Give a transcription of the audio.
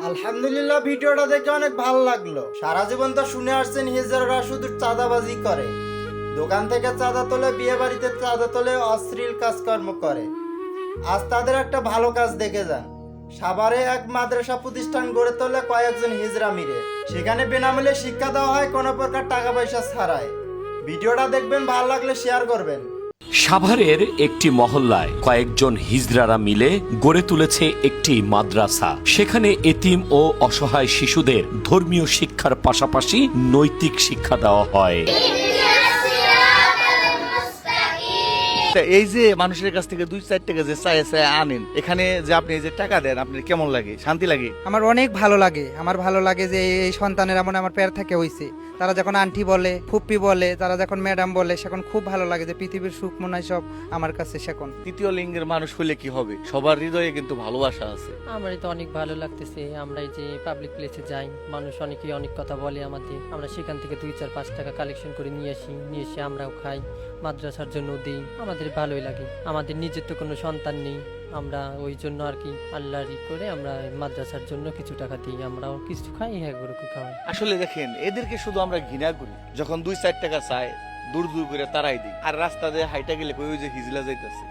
আলহামদুলিল্লাহ, ভিডিওটা দেখে অনেক ভালো লাগলো। সারা জীবন তো শুনে আসছেন হিজড়ারা শুধু চাঁদাবাজি করে, দোকান থেকে চাঁদা তোলে, বিয়ে বাড়িতে চাঁদা তোলে, অশ্লীল কাজকর্ম করে। আজ তাদের একটা ভালো কাজ দেখে যান। সাভারে এক মাদ্রাসা প্রতিষ্ঠান গড়ে তোলে কয়েকজন হিজড়া মিলে। সেখানে বিনামূল্যে শিক্ষা দেওয়া হয়, কোনো প্রকার টাকা পয়সা ছাড়াই। ভিডিওটা দেখবেন, ভালো লাগলে শেয়ার করবেন। সাভারের একটি মহল্লায় কয়েকজন হিজড়ারা মিলে গড়ে তুলেছে একটি মাদ্রাসা। সেখানে এতিম ও অসহায় শিশুদের ধর্মীয় শিক্ষার পাশাপাশি নৈতিক শিক্ষা দেওয়া হয়। এই যে মানুষের কাছ থেকে 2-4 টাকা যে চায় আনেন, এখানে যে আপনি যে টাকা দেন, আপনার কেমন লাগে? শান্তি লাগে? আমার অনেক ভালো লাগে। আমার ভালো লাগে যে এই সন্তানেরা মনে আমার পেট থেকে হইছে। তারা যখন আন্টি বলে, ফুপ্পি বলে, তারা যখন ম্যাডাম বলে, সেখন খুব ভালো লাগে যে পৃথিবীর সুখ মনে হয় সব আমার কাছে সেখন। তৃতীয় লিঙ্গের মানুষ হলে কি হবে? সবার হৃদয়ে কিন্তু ভালোবাসা আছে। আমার তো অনেক ভালো লাগতেছে। আমরা এই যে পাবলিক প্লেসে যাই, মানুষ অনেকেই অনেক কথা বলে আমাদের, আমরা সেখান থেকে 2-4-5 টাকা কালেকশন করে নিয়ে এসে আমরাও খাই, মাদ্রাসার জন্য দিই। আমাদের ভালোই লাগে। আমাদের নিজের তো কোনো সন্তান নেই, আমরা ওই জন্য আর কি আল্লাহর করে আমরা মাদ্রাসার জন্য কিছু টাকা দিই, আমরাও কিছু খাই, হ্যাঁ গরুকে খাওয়াই। আসলে দেখেন, এদেরকে শুধু আমরা ঘৃণা করি। যখন 2-4 টাকা চায়, দূর দূর করে তারাই দিই। আর রাস্তা দিয়ে হাইটা গেলে ওই যে হিজলা যাইতেছে।